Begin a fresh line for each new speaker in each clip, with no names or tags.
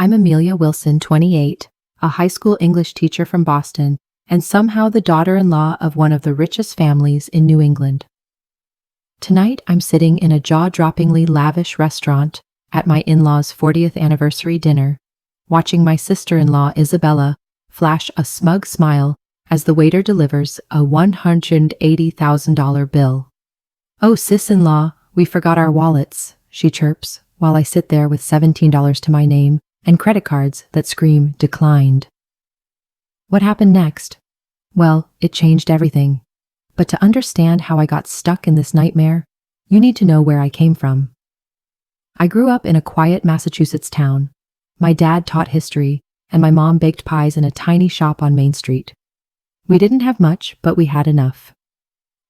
I'm Amelia Wilson, 28, a high school English teacher from Boston, and somehow the daughter-in-law of one of the richest families in New England. Tonight, I'm sitting in a jaw-droppingly lavish restaurant at my in-laws' 40th anniversary dinner, watching my sister-in-law Isabella flash a smug smile as the waiter delivers a $180,000 bill. "Oh, sis-in-law, we forgot our wallets," she chirps, while I sit there with $17 to my name and credit cards that scream declined. What happened next? Well, it changed everything. But to understand how I got stuck in this nightmare, you need to know where I came from. I grew up in a quiet Massachusetts town. My dad taught history, and my mom baked pies in a tiny shop on Main Street. We didn't have much, but we had enough.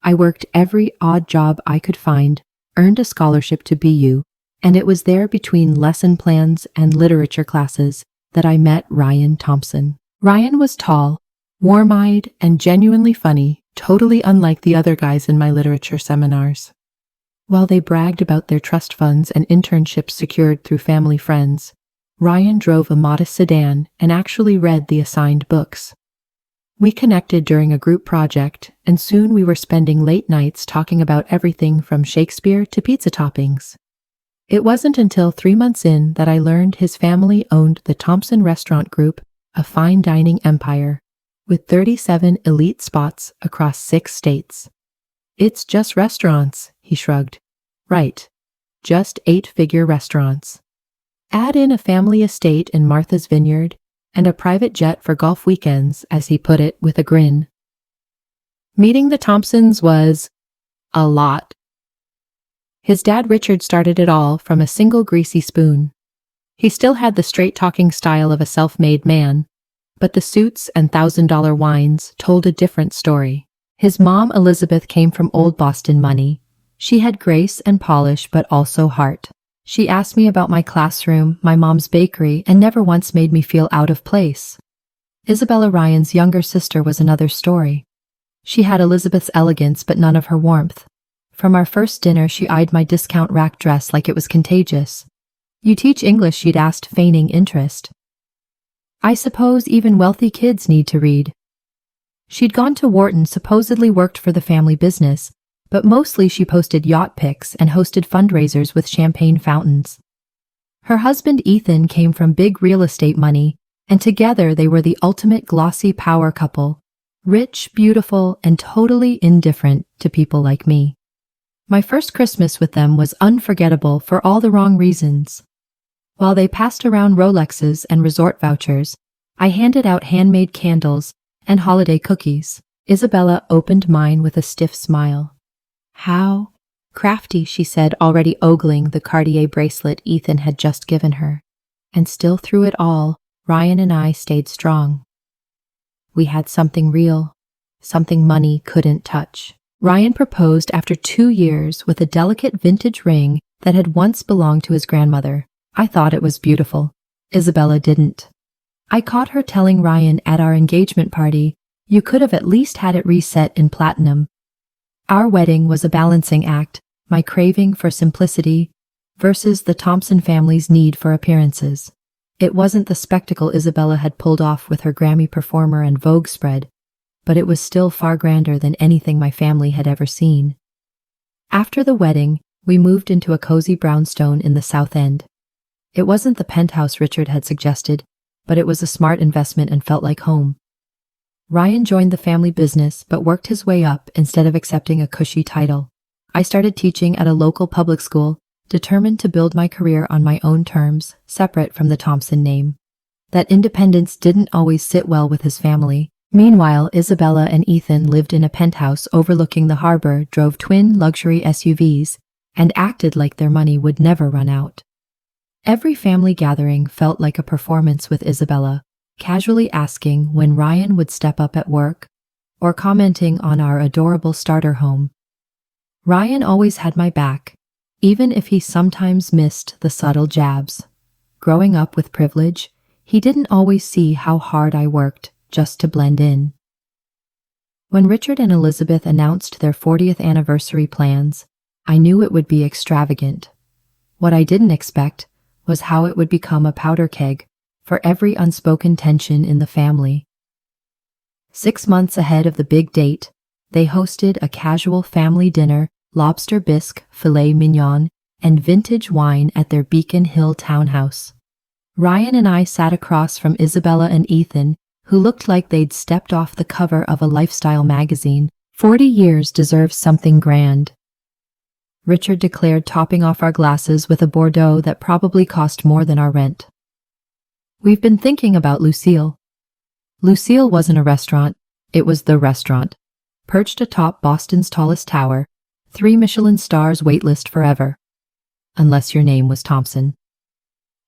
I worked every odd job I could find, earned a scholarship to BU, and it was there between lesson plans and literature classes that I met Ryan Thompson. Ryan was tall, warm-eyed, and genuinely funny, totally unlike the other guys in my literature seminars. While they bragged about their trust funds and internships secured through family friends, Ryan drove a modest sedan and actually read the assigned books. We connected during a group project, and soon we were spending late nights talking about everything from Shakespeare to pizza toppings. It wasn't until 3 months in that I learned his family owned the Thompson Restaurant Group, a fine dining empire, with 37 elite spots across 6 states. "It's just restaurants," he shrugged. "Right. Just 8-figure restaurants. Add in a family estate in Martha's Vineyard and a private jet for golf weekends," as he put it with a grin. Meeting the Thompsons was a lot. His dad Richard started it all from a single greasy spoon. He still had the straight-talking style of a self-made man, but the suits and $1,000 wines told a different story. His mom Elizabeth came from old Boston money. She had grace and polish, but also heart. She asked me about my classroom, my mom's bakery, and never once made me feel out of place. Isabella, Ryan's younger sister, was another story. She had Elizabeth's elegance, but none of her warmth. From our first dinner, she eyed my discount rack dress like it was contagious. "You teach English?" she'd asked, feigning interest. "I suppose even wealthy kids need to read." She'd gone to Wharton, supposedly worked for the family business, but mostly she posted yacht pics and hosted fundraisers with champagne fountains. Her husband Ethan came from big real estate money, and together they were the ultimate glossy power couple, rich, beautiful, and totally indifferent to people like me. My first Christmas with them was unforgettable for all the wrong reasons. While they passed around Rolexes and resort vouchers, I handed out handmade candles and holiday cookies. Isabella opened mine with a stiff smile. "How crafty," she said, already ogling the Cartier bracelet Ethan had just given her. And still through it all, Ryan and I stayed strong. We had something real, something money couldn't touch. Ryan proposed after 2 years with a delicate vintage ring that had once belonged to his grandmother. I thought it was beautiful. Isabella didn't. I caught her telling Ryan at our engagement party, "You could have at least had it reset in platinum." Our wedding was a balancing act, my craving for simplicity versus the Thompson family's need for appearances. It wasn't the spectacle Isabella had pulled off with her Grammy performer and Vogue spread, but it was still far grander than anything my family had ever seen. After the wedding, we moved into a cozy brownstone in the South End. It wasn't the penthouse Richard had suggested, but it was a smart investment and felt like home. Ryan joined the family business but worked his way up instead of accepting a cushy title. I started teaching at a local public school, determined to build my career on my own terms, separate from the Thompson name. That independence didn't always sit well with his family. Meanwhile, Isabella and Ethan lived in a penthouse overlooking the harbor, drove twin luxury SUVs, and acted like their money would never run out. Every family gathering felt like a performance with Isabella, casually asking when Ryan would step up at work, or commenting on our adorable starter home. Ryan always had my back, even if he sometimes missed the subtle jabs. Growing up with privilege, he didn't always see how hard I worked just to blend in. When Richard and Elizabeth announced their 40th anniversary plans, I knew it would be extravagant. What I didn't expect was how it would become a powder keg, for every unspoken tension in the family. 6 months ahead of the big date, they hosted a casual family dinner, lobster bisque, filet mignon, and vintage wine at their Beacon Hill townhouse. Ryan and I sat across from Isabella and Ethan, who looked like they'd stepped off the cover of a lifestyle magazine. 40 years deserves something grand, Richard declared, topping off our glasses with a Bordeaux that probably cost more than our rent. We've been thinking about Lucille. Lucille wasn't a restaurant, it was the restaurant. Perched atop Boston's tallest tower, 3 Michelin stars waitlist forever. Unless your name was Thompson.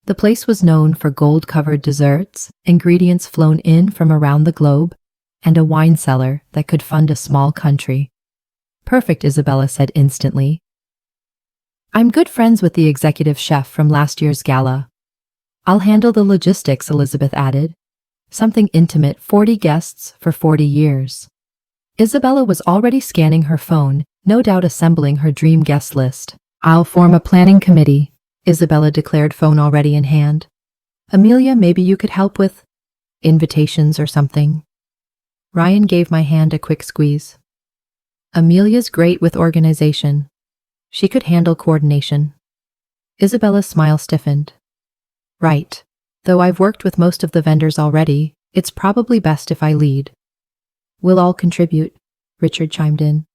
The place was known for gold-covered desserts, ingredients flown in from around the globe, and a wine cellar that could fund a small country. Perfect, Isabella said instantly. I'm good friends with the executive chef from last year's gala. I'll handle the logistics, Elizabeth added. Something intimate, 40 guests for 40 years. Isabella was already scanning her phone, no doubt assembling her dream guest list. I'll form a planning committee, Isabella declared, phone already in hand. Amelia, maybe you could help with invitations or something. Ryan gave my hand a quick squeeze. Amelia's great with organization. She could handle coordination. Isabella's smile stiffened. Right. Though I've worked with most of the vendors already, it's probably best if I lead. We'll all contribute, Richard chimed in.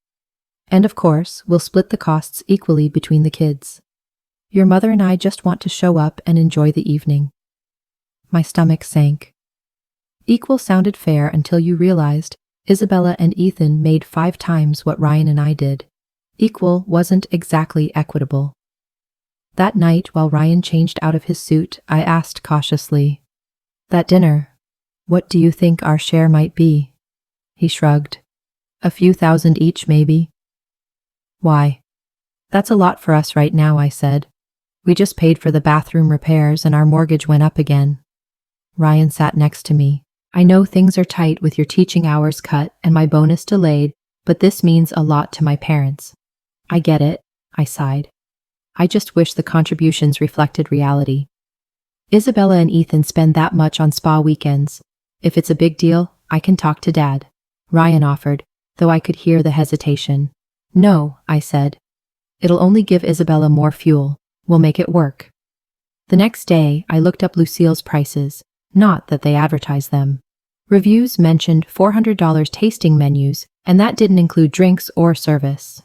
And of course, we'll split the costs equally between the kids. Your mother and I just want to show up and enjoy the evening. My stomach sank. Equal sounded fair until you realized Isabella and Ethan made 5 times what Ryan and I did. Equal wasn't exactly equitable. That night, while Ryan changed out of his suit, I asked cautiously, That dinner, what do you think our share might be? He shrugged. A few thousand each, maybe. Why? That's a lot for us right now, I said. We just paid for the bathroom repairs and our mortgage went up again. Ryan sat next to me. I know things are tight with your teaching hours cut and my bonus delayed, but this means a lot to my parents. I get it, I sighed. I just wish the contributions reflected reality. Isabella and Ethan spend that much on spa weekends. If it's a big deal, I can talk to Dad, Ryan offered, though I could hear the hesitation. No, I said. It'll only give Isabella more fuel. We'll make it work. The next day, I looked up Lucille's prices, not that they advertised them. Reviews mentioned $400 tasting menus, and that didn't include drinks or service.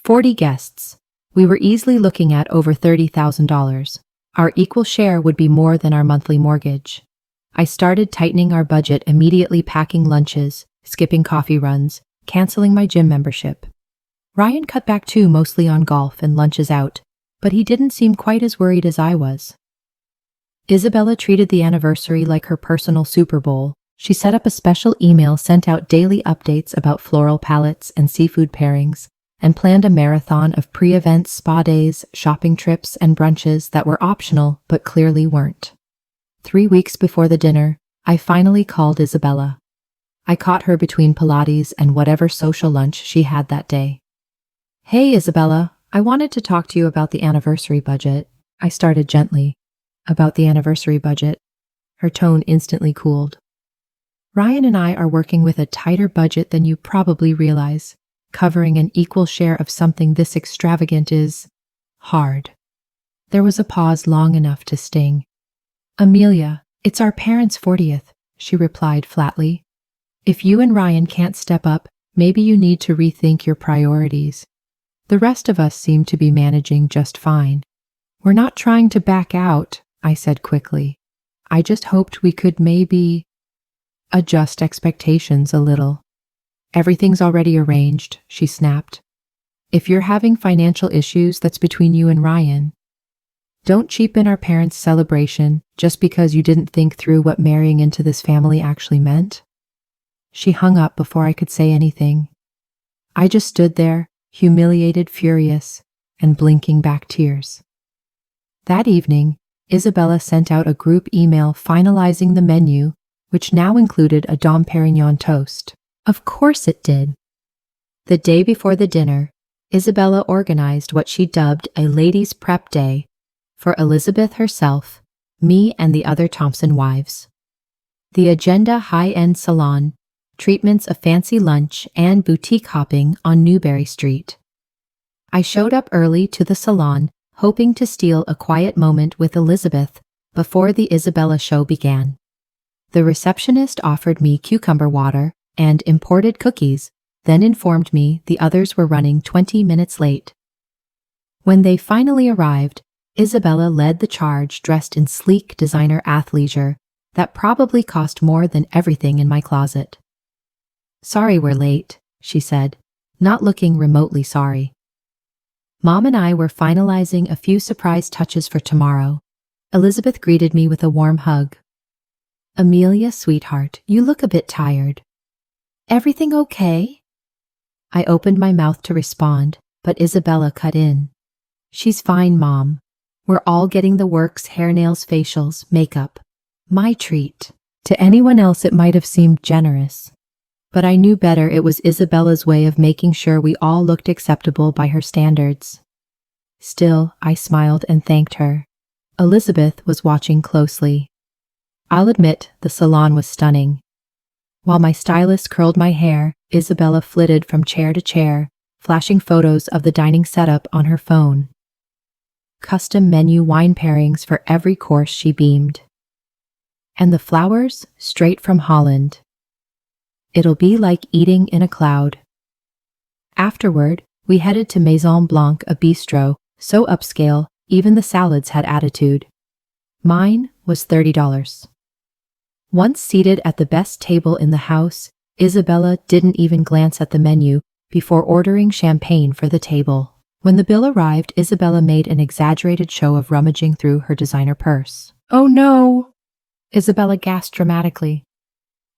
40 guests. We were easily looking at over $30,000. Our equal share would be more than our monthly mortgage. I started tightening our budget, immediately packing lunches, skipping coffee runs, canceling my gym membership. Ryan cut back too, mostly on golf and lunches out, but he didn't seem quite as worried as I was. Isabella treated the anniversary like her personal Super Bowl. She set up a special email, sent out daily updates about floral palettes and seafood pairings, and planned a marathon of pre-event spa days, shopping trips, and brunches that were optional but clearly weren't. 3 weeks before the dinner, I finally called Isabella. I caught her between Pilates and whatever social lunch she had that day. Hey, Isabella, I wanted to talk to you about the anniversary budget. I started gently. About the anniversary budget. Her tone instantly cooled. Ryan and I are working with a tighter budget than you probably realize. Covering an equal share of something this extravagant is hard. There was a pause long enough to sting. Amelia, it's our parents' 40th, she replied flatly. If you and Ryan can't step up, maybe you need to rethink your priorities. The rest of us seem to be managing just fine. We're not trying to back out, I said quickly. I just hoped we could maybe adjust expectations a little. Everything's already arranged, she snapped. If you're having financial issues, that's between you and Ryan. Don't cheapen our parents' celebration just because you didn't think through what marrying into this family actually meant. She hung up before I could say anything. I just stood there, humiliated, furious, and blinking back tears. That evening, Isabella sent out a group email finalizing the menu, which now included a Dom Perignon toast. Of course it did. The day before the dinner, Isabella organized what she dubbed a ladies' prep day for Elizabeth herself, Me and the other Thompson wives. The agenda: high-end salon, treatments, a fancy lunch, and boutique hopping on Newberry Street. I showed up early to the salon, hoping to steal a quiet moment with Elizabeth before the Isabella show began. The receptionist offered me cucumber water and imported cookies, then informed me the others were running 20 minutes late. When they finally arrived, Isabella led the charge, dressed in sleek designer athleisure that probably cost more than everything in my closet. "Sorry we're late," she said, not looking remotely sorry. Mom and I were finalizing a few surprise touches for tomorrow. Elizabeth greeted me with a warm hug. "Amelia, sweetheart, you look a bit tired. Everything okay?" I opened my mouth to respond, but Isabella cut in. "She's fine, Mom. We're all getting the works: hair, nails, facials, makeup. My treat." To anyone else it might have seemed generous, but I knew better. It was Isabella's way of making sure we all looked acceptable by her standards. Still, I smiled and thanked her. Elizabeth was watching closely. I'll admit, the salon was stunning. While my stylist curled my hair, Isabella flitted from chair to chair, flashing photos of the dining setup on her phone. Custom menu wine pairings for every course, she beamed. And the flowers, straight from Holland. It'll be like eating in a cloud. Afterward, we headed to Maison Blanc, a bistro so upscale, even the salads had attitude. Mine was $30. Once seated at the best table in the house, Isabella didn't even glance at the menu before ordering champagne for the table. When the bill arrived, Isabella made an exaggerated show of rummaging through her designer purse. "Oh no!" Isabella gasped dramatically.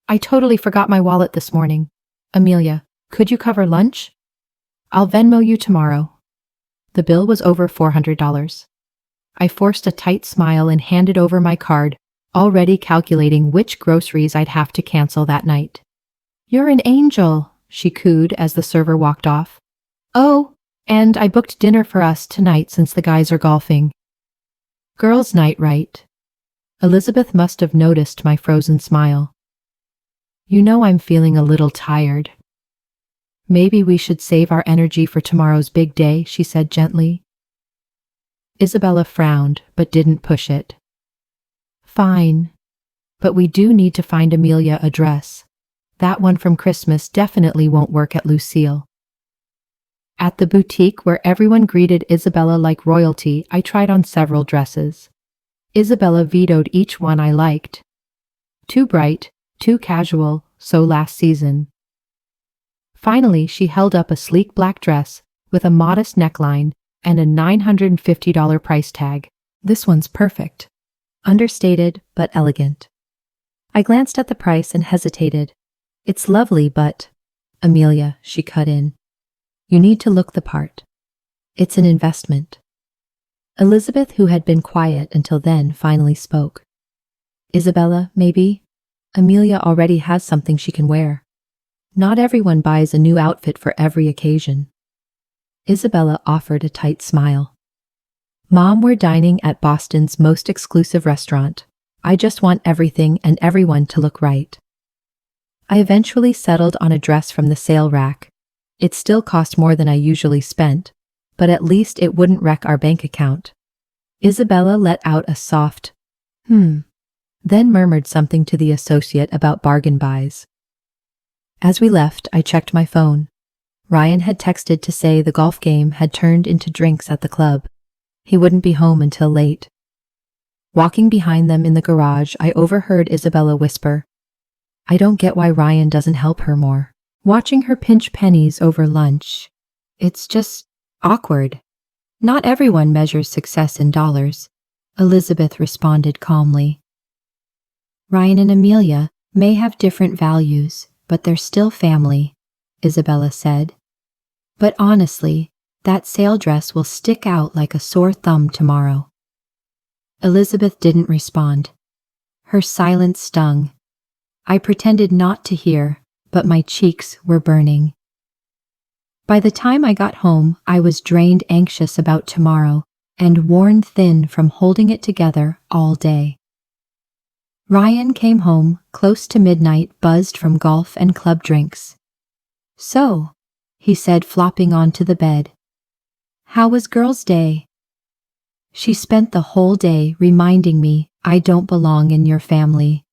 "I totally forgot my wallet this morning. Amelia, could you cover lunch? I'll Venmo you tomorrow." The bill was over $400. I forced a tight smile and handed over my card, already calculating which groceries I'd have to cancel that night. "You're an angel," she cooed as the server walked off. "Oh, and I booked dinner for us tonight since the guys are golfing." Girls' night, right? Elizabeth must have noticed my frozen smile. "You know I'm feeling a little tired. Maybe we should save our energy for tomorrow's big day," she said gently. Isabella frowned, but didn't push it. "Fine. But we do need to find Amelia a dress. That one from Christmas definitely won't work at Lucille." At the boutique, where everyone greeted Isabella like royalty, I tried on several dresses. Isabella vetoed each one I liked. Too bright, too casual, so last season. Finally, she held up a sleek black dress with a modest neckline and a $950 price tag. "This one's perfect. Understated, but elegant." I glanced at the price and hesitated. "It's lovely, but—" "Amelia," she cut in. "You need to look the part. It's an investment." Elizabeth, who had been quiet until then, finally spoke. "Isabella, maybe? Amelia already has something she can wear. Not everyone buys a new outfit for every occasion." Isabella offered a tight smile. "Mom, we're dining at Boston's most exclusive restaurant. I just want everything and everyone to look right." I eventually settled on a dress from the sale rack. It still cost more than I usually spent, but at least it wouldn't wreck our bank account. Isabella let out a soft, then murmured something to the associate about bargain buys. As we left, I checked my phone. Ryan had texted to say the golf game had turned into drinks at the club. He wouldn't be home until late. Walking behind them in the garage, I overheard Isabella whisper, "I don't get why Ryan doesn't help her more. Watching her pinch pennies over lunch. It's just awkward." "Not everyone measures success in dollars," Elizabeth responded calmly. "Ryan and Amelia may have different values, but they're still family," Isabella said. "But honestly, that sale dress will stick out like a sore thumb tomorrow." Elizabeth didn't respond. Her silence stung. I pretended not to hear, but my cheeks were burning. By the time I got home, I was drained, anxious about tomorrow, and worn thin from holding it together all day. Ryan came home close to midnight, buzzed from golf and club drinks. "So," he said, flopping onto the bed, "how was girls' day?" "She spent the whole day reminding me I don't belong in your family,"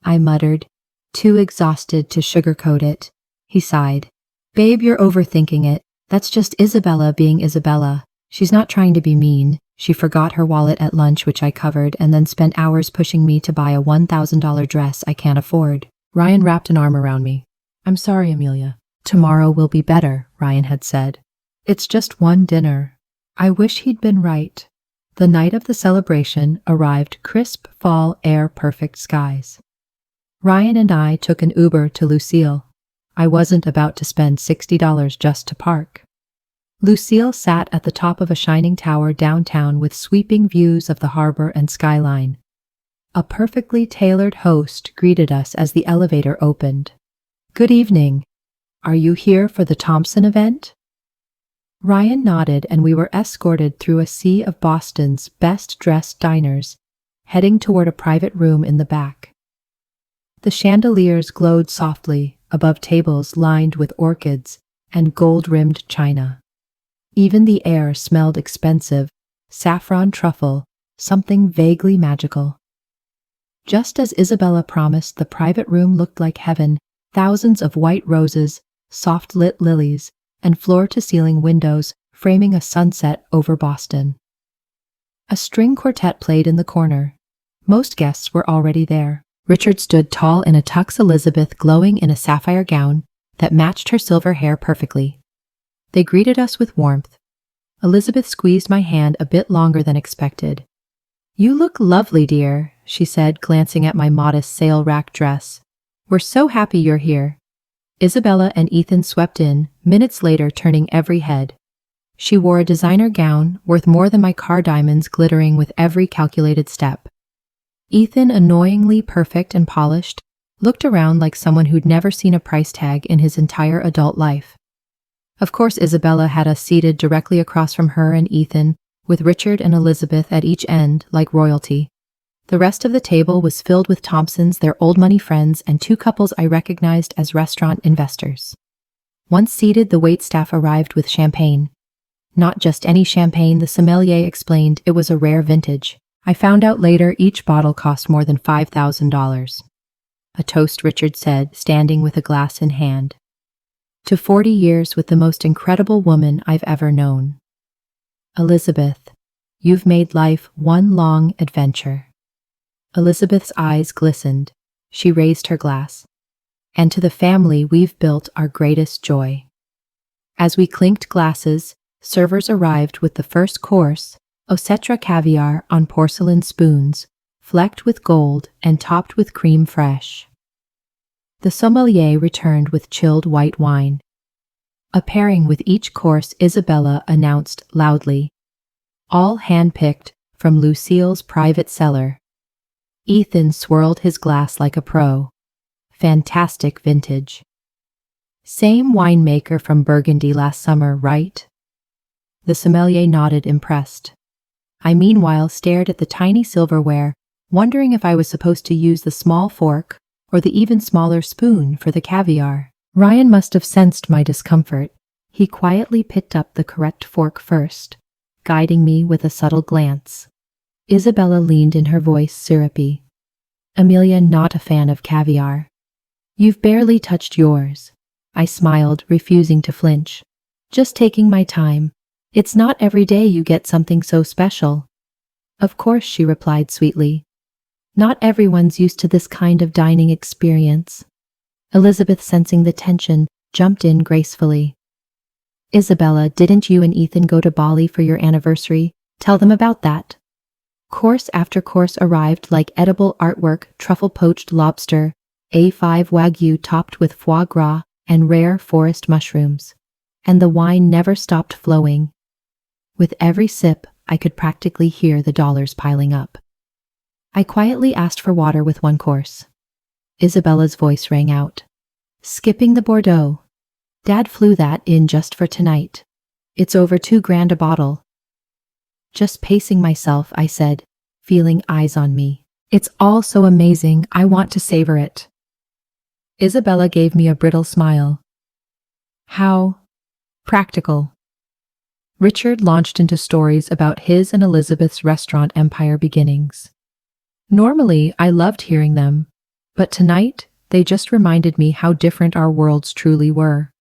I muttered, too exhausted to sugarcoat it. He sighed. "Babe, you're overthinking it. That's just Isabella being Isabella. She's not trying to be mean. She forgot her wallet at lunch, which I covered, and then spent hours pushing me to buy a $1,000 dress I can't afford." Ryan wrapped an arm around me. "I'm sorry, Amelia. Tomorrow will be better," Ryan had said. "It's just one dinner." I wish he'd been right. The night of the celebration arrived, crisp fall air, perfect skies. Ryan and I took an Uber to Lucille. I wasn't about to spend $60 just to park. Lucille sat at the top of a shining tower downtown with sweeping views of the harbor and skyline. A perfectly tailored host greeted us as the elevator opened. "Good evening. Are you here for the Thompson event?" Ryan nodded, and we were escorted through a sea of Boston's best-dressed diners, heading toward a private room in the back. The chandeliers glowed softly above tables lined with orchids and gold-rimmed china. Even the air smelled expensive, saffron truffle, something vaguely magical. Just as Isabella promised, the private room looked like heaven, thousands of white roses, soft-lit lilies, and floor-to-ceiling windows framing a sunset over Boston. A string quartet played in the corner. Most guests were already there. Richard stood tall in a tux, Elizabeth glowing in a sapphire gown that matched her silver hair perfectly. They greeted us with warmth. Elizabeth squeezed my hand a bit longer than expected. "You look lovely, dear," she said, glancing at my modest sail-rack dress. "We're so happy you're here." Isabella and Ethan swept in, minutes later turning every head. She wore a designer gown worth more than my car diamonds, glittering with every calculated step. Ethan, annoyingly perfect and polished, looked around like someone who'd never seen a price tag in his entire adult life. Of course, Isabella had us seated directly across from her and Ethan, with Richard and Elizabeth at each end like royalty. The rest of the table was filled with Thompsons, their old money friends, and two couples I recognized as restaurant investors. Once seated, the waitstaff arrived with champagne. Not just any champagne, the sommelier explained. It was a rare vintage. I found out later each bottle cost more than $5,000. "A toast," Richard said, standing with a glass in hand. "To 40 years with the most incredible woman I've ever known. Elizabeth, you've made life one long adventure." Elizabeth's eyes glistened. She raised her glass. "And to the family we've built, our greatest joy." As we clinked glasses, servers arrived with the first course, Osetra caviar on porcelain spoons, flecked with gold and topped with cream fraiche. The sommelier returned with chilled white wine. A pairing with each course, Isabella announced loudly. "All hand-picked from Lucille's private cellar." Ethan swirled his glass like a pro. "Fantastic vintage. Same winemaker from Burgundy last summer, right?" The sommelier nodded, impressed. I meanwhile stared at the tiny silverware, wondering if I was supposed to use the small fork or the even smaller spoon for the caviar. Ryan must have sensed my discomfort. He quietly picked up the correct fork first, guiding me with a subtle glance. Isabella leaned in, her voice syrupy. "Amelia, not a fan of caviar." "You've barely touched yours." I smiled, refusing to flinch. "Just taking my time. It's not every day you get something so special." "Of course," she replied sweetly. "Not everyone's used to this kind of dining experience." Elizabeth, sensing the tension, jumped in gracefully. "Isabella, didn't you and Ethan go to Bali for your anniversary? Tell them about that." Course after course arrived like edible artwork: truffle-poached lobster, A5 Wagyu topped with foie gras, and rare forest mushrooms. And the wine never stopped flowing. With every sip, I could practically hear the dollars piling up. I quietly asked for water with one course. Isabella's voice rang out. "Skipping the Bordeaux. Dad flew that in just for tonight. It's over $2,000 a bottle." Just pacing myself, I said, feeling eyes on me. It's all so amazing, I want to savor it. Isabella gave me a brittle smile. How practical. Richard launched into stories about his and Elizabeth's restaurant empire beginnings. Normally, I loved hearing them, but tonight, they just reminded me how different our worlds truly were.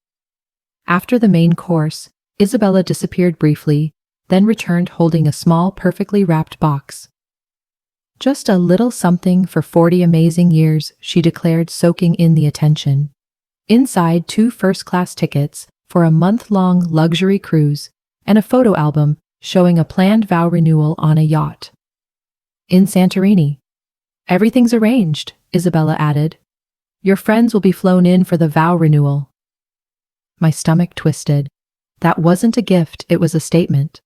After the main course, Isabella disappeared briefly, then returned holding a small, perfectly wrapped box. Just a little something for 40 amazing years, she declared, soaking in the attention. Inside, 2 first-class tickets for a month-long luxury cruise and a photo album showing a planned vow renewal on a yacht. In Santorini. Everything's arranged, Isabella added. Your friends will be flown in for the vow renewal. My stomach twisted. That wasn't a gift, it was a statement.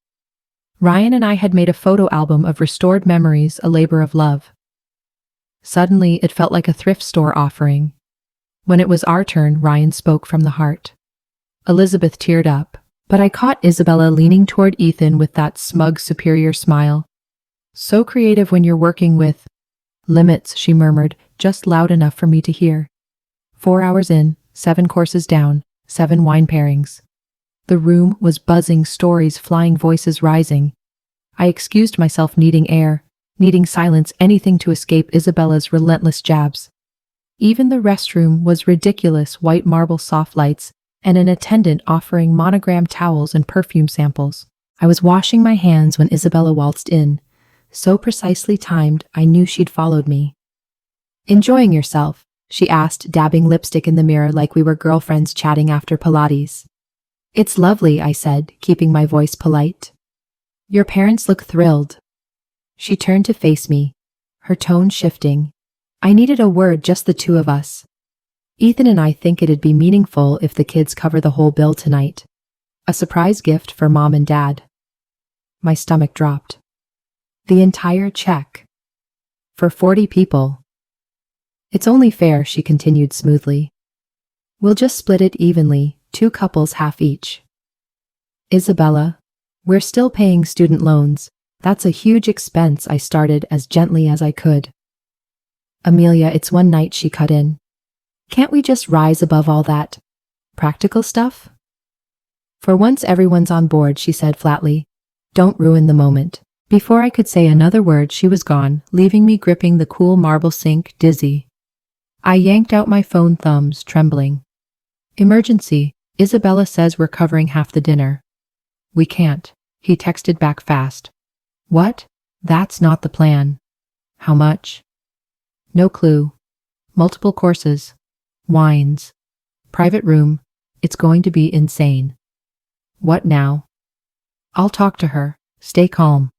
Ryan and I had made a photo album of restored memories, a labor of love. Suddenly, it felt like a thrift store offering. When it was our turn, Ryan spoke from the heart. Elizabeth teared up, but I caught Isabella leaning toward Ethan with that smug, superior smile. So creative when you're working with limits, she murmured, just loud enough for me to hear. 4 hours in, 7 courses down, 7 wine pairings. The room was buzzing, stories flying, voices rising. I excused myself, needing air, needing silence, anything to escape Isabella's relentless jabs. Even the restroom was ridiculous, white marble soft lights, and an attendant offering monogrammed towels and perfume samples. I was washing my hands when Isabella waltzed in, so precisely timed I knew she'd followed me. Enjoying yourself? She asked, dabbing lipstick in the mirror like we were girlfriends chatting after Pilates. It's lovely, I said, keeping my voice polite. Your parents look thrilled. She turned to face me, her tone shifting. I needed a word, just the 2 of us. Ethan and I think it'd be meaningful if the kids cover the whole bill tonight. A surprise gift for Mom and Dad. My stomach dropped. The entire check. For 40 people. It's only fair, she continued smoothly. We'll just split it evenly, 2 couples, half each. Isabella, we're still paying student loans. That's a huge expense, I started as gently as I could. Amelia, it's one night, she cut in. Can't we just rise above all that practical stuff? For once everyone's on board, she said flatly. Don't ruin the moment. Before I could say another word, she was gone, leaving me gripping the cool marble sink, dizzy. I yanked out my phone, thumbs trembling. Emergency. Isabella says we're covering half the dinner. We can't. He texted back fast. What? That's not the plan. How much? No clue. Multiple courses. Wines. Private room. It's going to be insane. What now? I'll talk to her. Stay calm.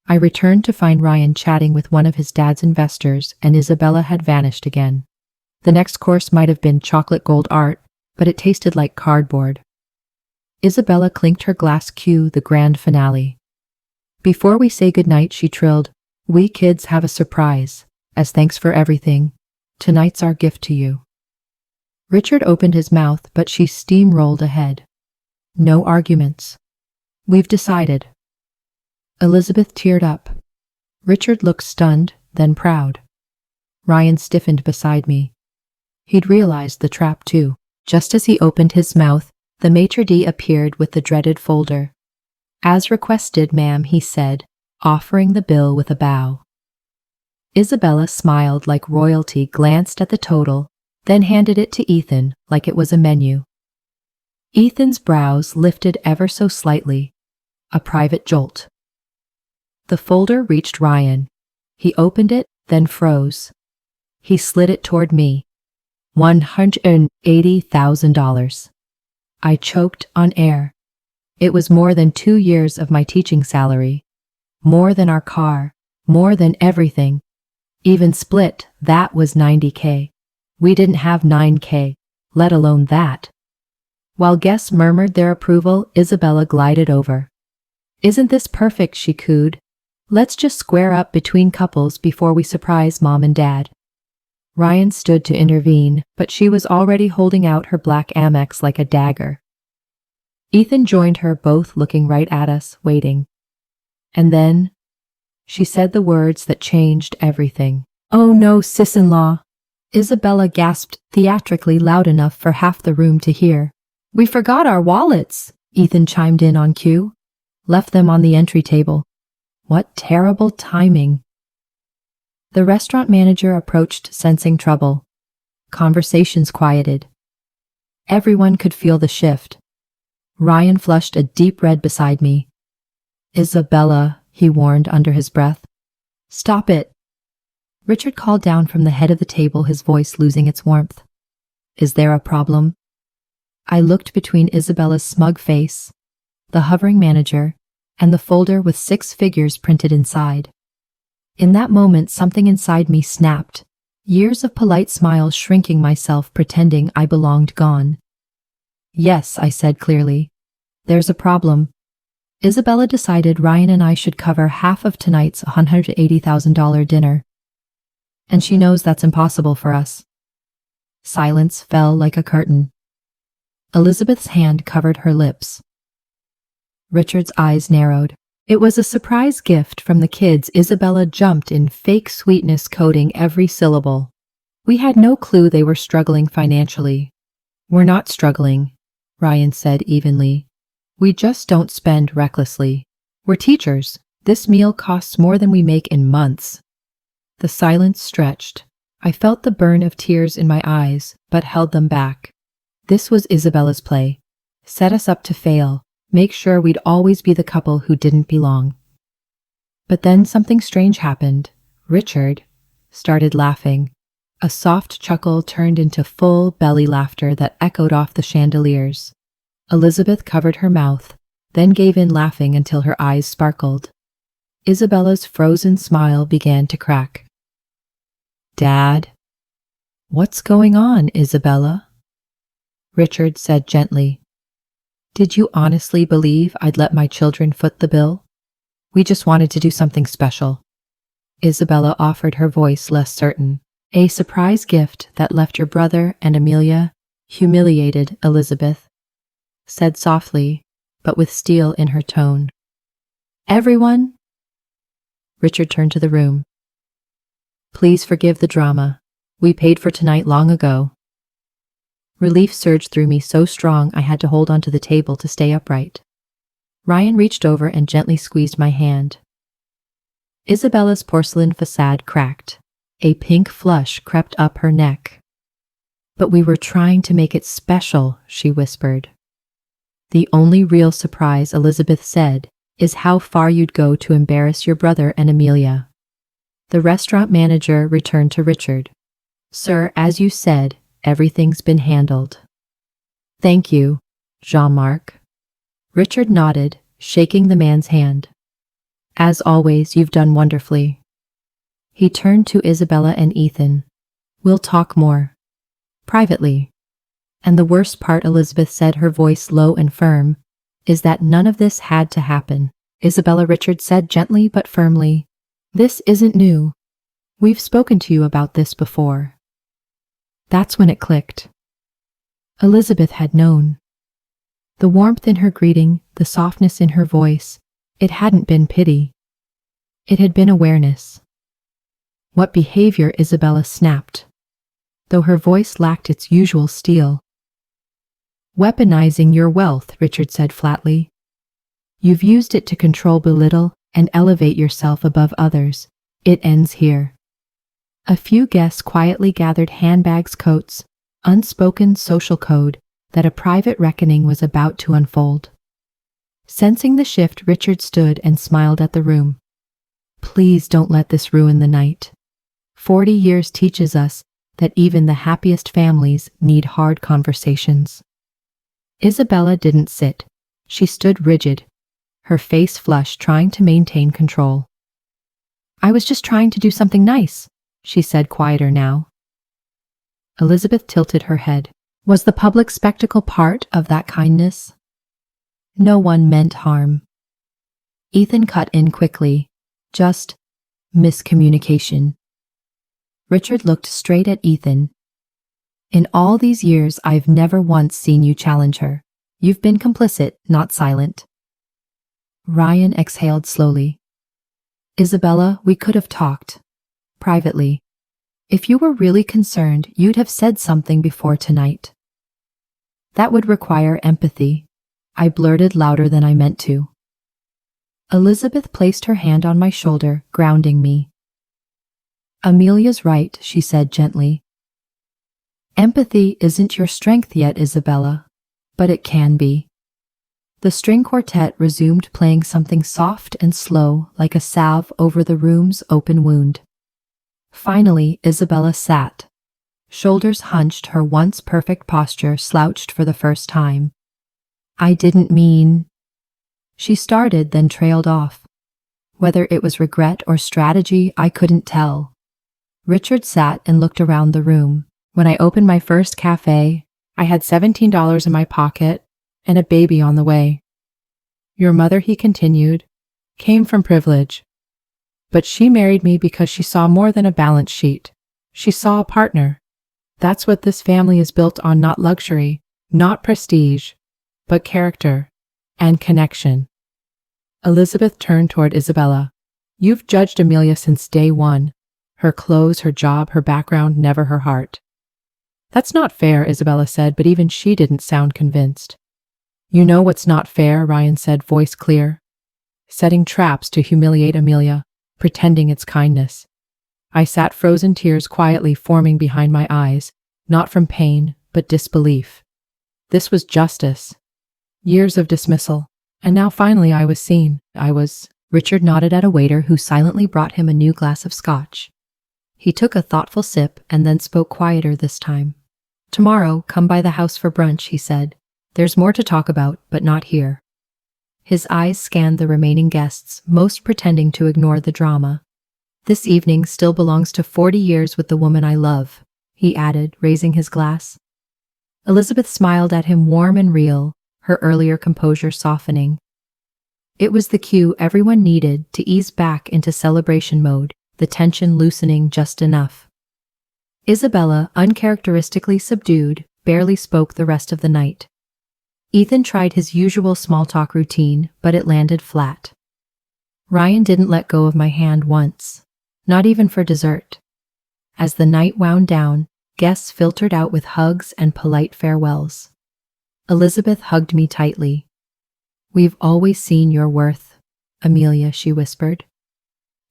I returned to find Ryan chatting with one of his dad's investors, and Isabella had vanished again. The next course might have been chocolate gold art, but it tasted like cardboard. Isabella clinked her glass, cue the grand finale. Before we say goodnight, she trilled, we kids have a surprise. As thanks for everything, tonight's our gift to you. Richard opened his mouth, but she steamrolled ahead. No arguments. We've decided. Elizabeth teared up. Richard looked stunned, then proud. Ryan stiffened beside me. He'd realized the trap too. Just as he opened his mouth, the maitre d' appeared with the dreaded folder. As requested, ma'am, he said, offering the bill with a bow. Isabella smiled like royalty, glanced at the total, then handed it to Ethan like it was a menu. Ethan's brows lifted ever so slightly. A private jolt. The folder reached Ryan. He opened it, then froze. He slid it toward me. $180,000. I choked on air. It was more than 2 years of my teaching salary. More than our car. More than everything. Even split, that was $90K. We didn't have $9K, let alone that. While guests murmured their approval, Isabella glided over. Isn't this perfect, she cooed. Let's just square up between couples before we surprise Mom and Dad. Ryan stood to intervene, but she was already holding out her black Amex like a dagger. Ethan joined her, both looking right at us, waiting. And then she said the words that changed everything. "Oh no, sis-in-law." Isabella gasped theatrically loud enough for half the room to hear. "We forgot our wallets," Ethan chimed in on cue. "Left them on the entry table." What terrible timing. The restaurant manager approached, sensing trouble. Conversations quieted. Everyone could feel the shift. Ryan flushed a deep red beside me. "Isabella," he warned under his breath. "Stop it." Richard called down from the head of the table, his voice losing its warmth. "Is there a problem?" I looked between Isabella's smug face, the hovering manager, and the folder with 6 figures printed inside. In that moment, something inside me snapped, years of polite smiles shrinking myself, pretending I belonged gone. "Yes," I said clearly. "There's a problem. Isabella decided Ryan and I should cover half of tonight's $180,000 dinner. And she knows that's impossible for us." Silence fell like a curtain. Elizabeth's hand covered her lips. Richard's eyes narrowed. It was a surprise gift from the kids. Isabella jumped in, fake sweetness coating every syllable. "We had no clue they were struggling financially." "We're not struggling," Ryan said evenly. "We just don't spend recklessly. We're teachers. This meal costs more than we make in months." The silence stretched. I felt the burn of tears in my eyes, but held them back. This was Isabella's play. Set us up to fail. Make sure we'd always be the couple who didn't belong. But then something strange happened. Richard started laughing. A soft chuckle turned into full belly laughter that echoed off the chandeliers. Elizabeth covered her mouth, then gave in, laughing until her eyes sparkled. Isabella's frozen smile began to crack. "Dad?" "What's going on, Isabella?" Richard said gently. "Did you honestly believe I'd let my children foot the bill? We just wanted to do something special." Isabella offered, her voice less certain. "A surprise gift that left your brother and Amelia humiliated," Elizabeth said softly, but with steel in her tone. "Everyone?" Richard turned to the room. "Please forgive the drama. We paid for tonight long ago." Relief surged through me, so strong I had to hold onto the table to stay upright. Ryan reached over and gently squeezed my hand. Isabella's porcelain facade cracked. A pink flush crept up her neck. "But we were trying to make it special," she whispered. "The only real surprise," Elizabeth said, "is how far you'd go to embarrass your brother and Amelia." The restaurant manager returned to Richard. "Sir, as you said, everything's been handled." "Thank you, Jean-Marc." Richard nodded, shaking the man's hand. "As always, you've done wonderfully." He turned to Isabella and Ethan. "We'll talk more. Privately. And the worst part," Elizabeth said, her voice low and firm, "is that none of this had to happen." "Isabella," Richard said gently but firmly, "this isn't new. We've spoken to you about this before." That's when it clicked. Elizabeth had known. The warmth in her greeting, the softness in her voice, it hadn't been pity. It had been awareness. "What behavior?" Isabella snapped, though her voice lacked its usual steel. "Weaponizing your wealth," Richard said flatly. "You've used it to control, belittle, and elevate yourself above others. It ends here." A few guests quietly gathered, handbags, coats, unspoken social code that a private reckoning was about to unfold. Sensing the shift, Richard stood and smiled at the room. "Please don't let this ruin the night. 40 years teaches us that even the happiest families need hard conversations." Isabella didn't sit. She stood rigid, her face flushed, trying to maintain control. "I was just trying to do something nice," she said, quieter now. Elizabeth tilted her head. Was the public spectacle part of that kindness? No one meant harm. Ethan cut in quickly. Just miscommunication. Richard looked straight at Ethan. "In all these years, I've never once seen you challenge her. You've been complicit, not silent." Ryan exhaled slowly. Isabella, we could have talked. Privately. If you were really concerned, you'd have said something before tonight. That would require empathy. I blurted louder than I meant to. Elizabeth placed her hand on my shoulder, grounding me. Amelia's right, she said gently. Empathy isn't your strength yet, Isabella, but it can be. The string quartet resumed playing something soft and slow, like a salve over the room's open wound. Finally, Isabella sat. Shoulders hunched, her once perfect posture slouched for the first time. I didn't mean... She started, then trailed off. Whether it was regret or strategy, I couldn't tell. Richard sat and looked around the room. When I opened my first cafe, I had $17 in my pocket and a baby on the way. Your mother, he continued, came from privilege. But she married me because she saw more than a balance sheet. She saw a partner. That's what this family is built on, not luxury, not prestige, but character and connection. Elizabeth turned toward Isabella. You've judged Amelia since day one. Her clothes, her job, her background, never her heart. That's not fair, Isabella said, but even she didn't sound convinced. You know what's not fair, Ryan said, voice clear. Setting traps to humiliate Amelia, pretending it's kindness. I sat, frozen tears quietly forming behind my eyes, not from pain, but disbelief. This was justice. Years of dismissal. And now finally I was seen. Richard nodded at a waiter who silently brought him a new glass of scotch. He took a thoughtful sip and then spoke quieter this time. Tomorrow, come by the house for brunch, he said. There's more to talk about, but not here. His eyes scanned the remaining guests, most pretending to ignore the drama. This evening still belongs to 40 years with the woman I love, he added, raising his glass. Elizabeth smiled at him, warm and real, her earlier composure softening. It was the cue everyone needed to ease back into celebration mode, the tension loosening just enough. Isabella, uncharacteristically subdued, barely spoke the rest of the night. Ethan tried his usual small-talk routine, but it landed flat. Ryan didn't let go of my hand once, not even for dessert. As the night wound down, guests filtered out with hugs and polite farewells. Elizabeth hugged me tightly. We've always seen your worth, Amelia, she whispered.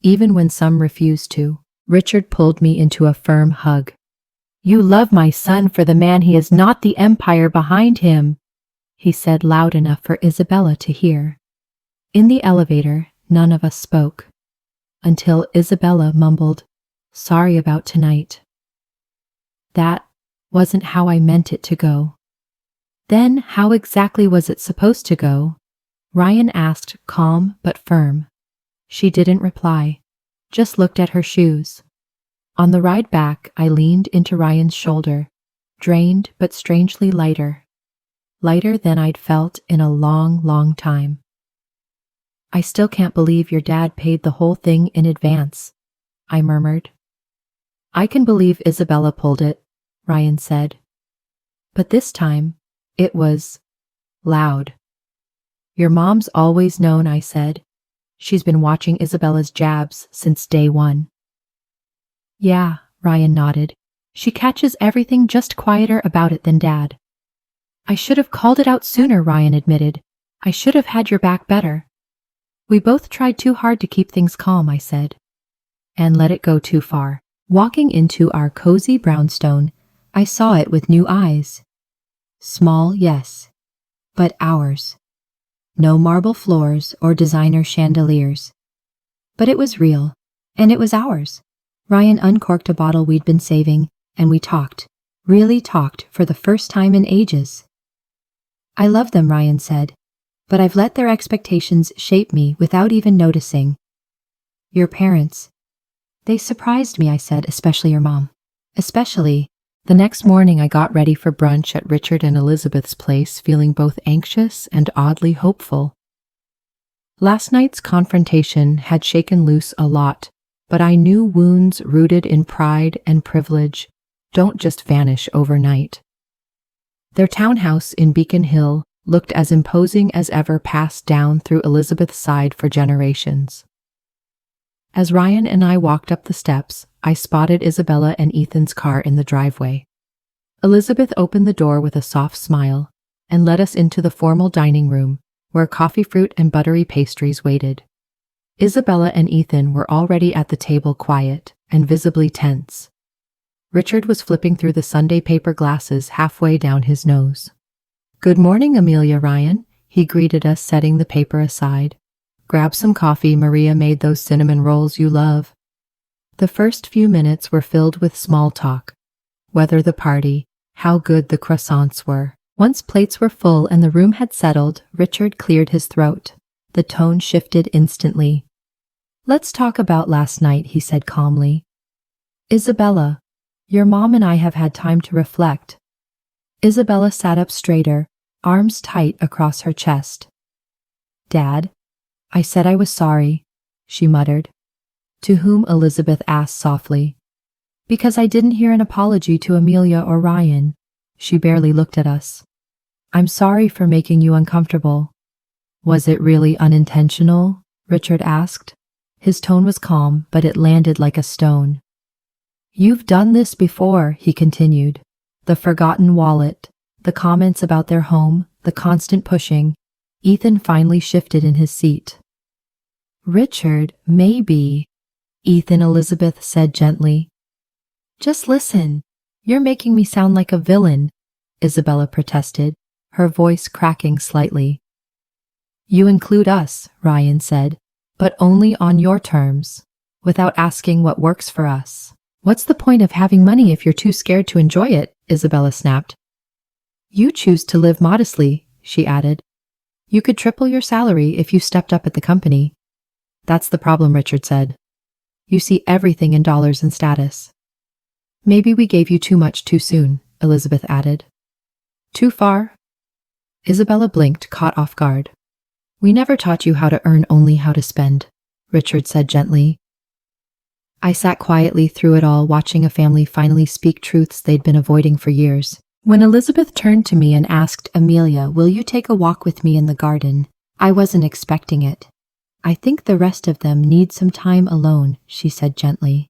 Even when some refused to. Richard pulled me into a firm hug. You love my son for the man he is, not the empire behind him, he said loud enough for Isabella to hear. In the elevator, none of us spoke. Until Isabella mumbled, sorry about tonight. That wasn't how I meant it to go. Then how exactly was it supposed to go? Ryan asked, calm but firm. She didn't reply, just looked at her shoes. On the ride back, I leaned into Ryan's shoulder, drained but strangely lighter. Lighter than I'd felt in a long, long time. I still can't believe your dad paid the whole thing in advance, I murmured. I can believe Isabella pulled it, Ryan said. But this time, it was loud. Your mom's always known, I said. She's been watching Isabella's jabs since day one. Yeah, Ryan nodded. She catches everything, just quieter about it than Dad. I should have called it out sooner, Ryan admitted. I should have had your back better. We both tried too hard to keep things calm, I said. And let it go too far. Walking into our cozy brownstone, I saw it with new eyes. Small, yes, but ours. No marble floors or designer chandeliers. But it was real, and it was ours. Ryan uncorked a bottle we'd been saving, and we talked, really talked for the first time in ages. I love them, Ryan said, but I've let their expectations shape me without even noticing. Your parents. They surprised me, I said, especially your mom. Especially. The next morning I got ready for brunch at Richard and Elizabeth's place, feeling both anxious and oddly hopeful. Last night's confrontation had shaken loose a lot, but I knew wounds rooted in pride and privilege don't just vanish overnight. Their townhouse in Beacon Hill looked as imposing as ever, passed down through Elizabeth's side for generations. As Ryan and I walked up the steps, I spotted Isabella and Ethan's car in the driveway. Elizabeth opened the door with a soft smile and led us into the formal dining room, where coffee fruit and buttery pastries waited. Isabella and Ethan were already at the table, quiet and visibly tense. Richard was flipping through the Sunday paper glasses halfway down his nose. "Good morning, Amelia, Ryan," he greeted us, setting the paper aside. "Grab some coffee. Maria made those cinnamon rolls you love." The first few minutes were filled with small talk. Whether the party, how good the croissants were. Once plates were full and the room had settled, Richard cleared his throat. The tone shifted instantly. "Let's talk about last night," he said calmly. "Isabella, your mom and I have had time to reflect." Isabella sat up straighter, arms tight across her chest. "Dad, I said I was sorry," she muttered. "To whom?" Elizabeth asked softly. "Because I didn't hear an apology to Amelia or Ryan." She barely looked at us. "I'm sorry for making you uncomfortable." "Was it really unintentional?" Richard asked. His tone was calm, but it landed like a stone. "You've done this before," he continued. "The forgotten wallet, the comments about their home, the constant pushing." Ethan finally shifted in his seat. "Richard, maybe," Elizabeth said gently. "Just listen. You're making me sound like a villain," Isabella protested, her voice cracking slightly. "You include us," Ryan said, "but only on your terms, without asking what works for us." "What's the point of having money if you're too scared to enjoy it?" Isabella snapped. "You choose to live modestly," she added. "You could triple your salary if you stepped up at the company." "That's the problem," Richard said. "You see everything in dollars and status." "Maybe we gave you too much too soon," Elizabeth added. "Too far?" Isabella blinked, caught off guard. "We never taught you how to earn, only how to spend," Richard said gently. I sat quietly through it all, watching a family finally speak truths they'd been avoiding for years. When Elizabeth turned to me and asked, "Amelia, will you take a walk with me in the garden?" I wasn't expecting it. "I think the rest of them need some time alone," she said gently.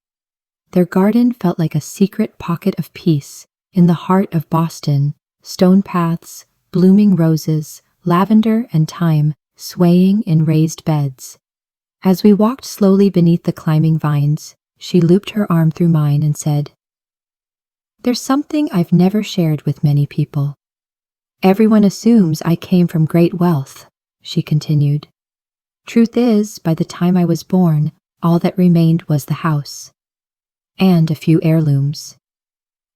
Their garden felt like a secret pocket of peace in the heart of Boston. Stone paths, blooming roses, lavender and thyme swaying in raised beds. As we walked slowly beneath the climbing vines, she looped her arm through mine and said, "There's something I've never shared with many people. Everyone assumes I came from great wealth," she continued. "Truth is, by the time I was born, all that remained was the house. And a few heirlooms.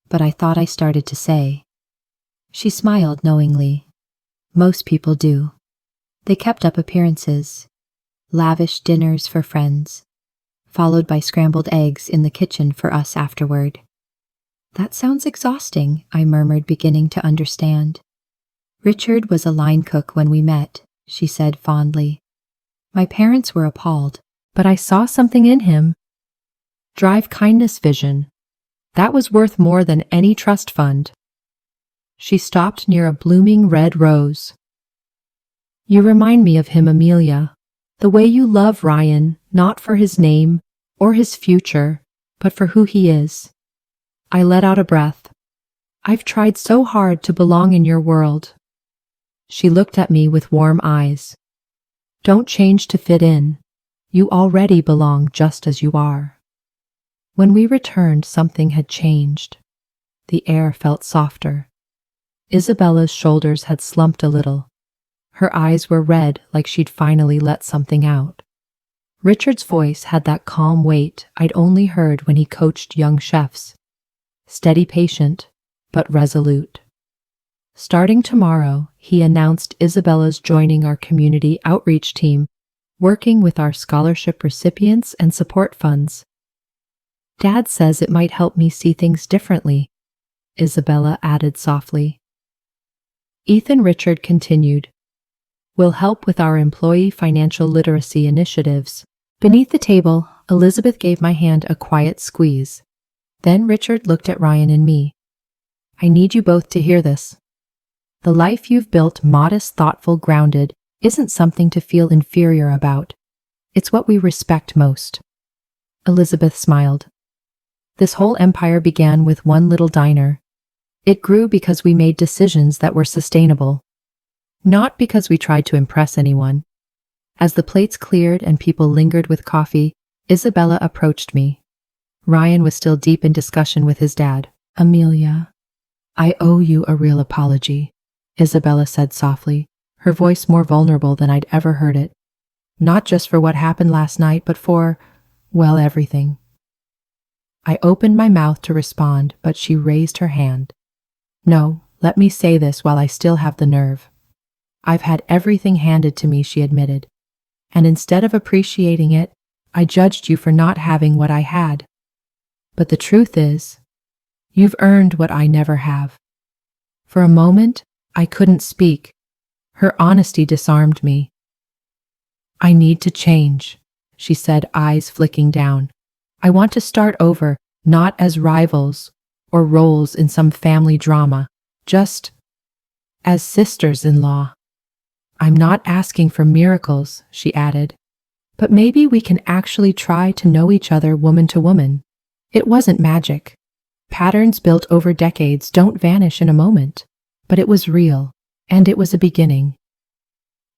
But I thought I started to say." She smiled knowingly. "Most people do. They kept up appearances. Lavish dinners for friends, followed by scrambled eggs in the kitchen for us afterward." "That sounds exhausting," I murmured, beginning to understand. "Richard was a line cook when we met," she said fondly. "My parents were appalled, but I saw something in him. Drive kindness vision. That was worth more than any trust fund." She stopped near a blooming red rose. "You remind me of him, Amelia. The way you love Ryan, not for his name or his future, but for who he is." I let out a breath. "I've tried so hard to belong in your world." She looked at me with warm eyes. "Don't change to fit in. You already belong just as you are." When we returned, something had changed. The air felt softer. Isabella's shoulders had slumped a little. Her eyes were red, like she'd finally let something out. Richard's voice had that calm weight I'd only heard when he coached young chefs. Steady, patient, but resolute. Starting tomorrow, he announced Isabella's joining our community outreach team, working with our scholarship recipients and support funds. "Dad says it might help me see things differently," Isabella added softly. Richard continued, "We'll help with our employee financial literacy initiatives." Beneath the table, Elizabeth gave my hand a quiet squeeze. Then Richard looked at Ryan and me. "I need you both to hear this. The life you've built, modest, thoughtful, grounded, isn't something to feel inferior about. It's what we respect most. Elizabeth smiled. This whole empire began with one little diner. It grew because we made decisions that were sustainable. Not because we tried to impress anyone. As the plates cleared and people lingered with coffee, Isabella approached me. Ryan was still deep in discussion with his dad. "Amelia, I owe you a real apology," Isabella said softly, her voice more vulnerable than I'd ever heard it. "Not just for what happened last night, but for, well, everything." I opened my mouth to respond, but she raised her hand. "No, let me say this while I still have the nerve. I've had everything handed to me," she admitted. "And instead of appreciating it, I judged you for not having what I had. But the truth is, you've earned what I never have." For a moment, I couldn't speak. Her honesty disarmed me. "I need to change," she said, eyes flicking down. "I want to start over, not as rivals or roles in some family drama, just as sisters-in-law. I'm not asking for miracles," she added, "but maybe we can actually try to know each other woman to woman." It wasn't magic. Patterns built over decades don't vanish in a moment, but it was real, and it was a beginning.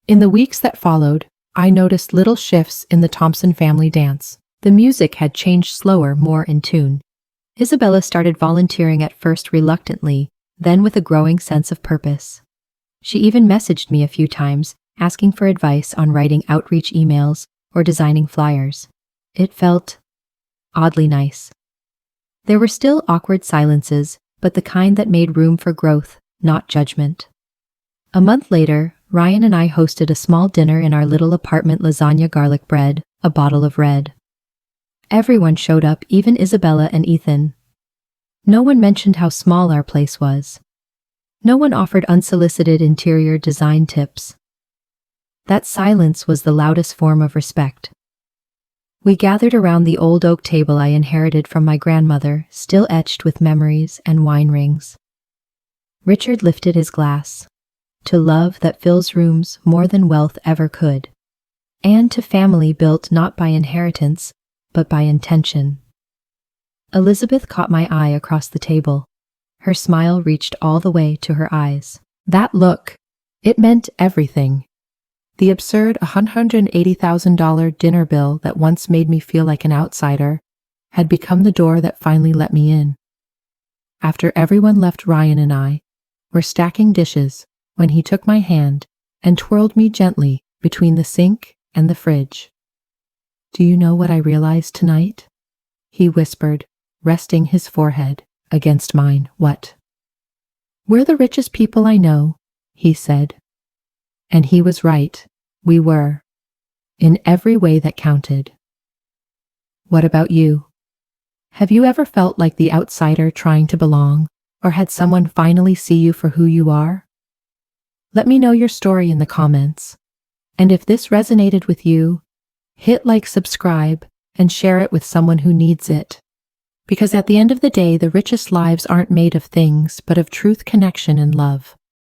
In the weeks that followed, I noticed little shifts in the Thompson family dance. The music had changed slower, more in tune. Isabella started volunteering at first reluctantly, then with a growing sense of purpose. She even messaged me a few times, asking for advice on writing outreach emails or designing flyers. It felt oddly nice. There were still awkward silences, but the kind that made room for growth, not judgment. A month later, Ryan and I hosted a small dinner in our little apartment, lasagna, garlic bread, a bottle of red. Everyone showed up, even Isabella and Ethan. No one mentioned how small our place was. No one offered unsolicited interior design tips. That silence was the loudest form of respect. We gathered around the old oak table I inherited from my grandmother, still etched with memories and wine rings. Richard lifted his glass. To love that fills rooms more than wealth ever could. And to family built not by inheritance, but by intention. Elizabeth caught my eye across the table. Her smile reached all the way to her eyes. That look, it meant everything. The absurd $180,000 dinner bill that once made me feel like an outsider had become the door that finally let me in. After everyone left, Ryan and I were stacking dishes when he took my hand and twirled me gently between the sink and the fridge. "Do you know what I realized tonight?" he whispered, resting his forehead against mine. "What?" "We're the richest people I know," he said. And he was right. We were. In every way that counted. What about you? Have you ever felt like the outsider trying to belong, or had someone finally see you for who you are? Let me know your story in the comments. And if this resonated with you, hit like, subscribe, and share it with someone who needs it. Because at the end of the day, the richest lives aren't made of things, but of truth, connection, and love.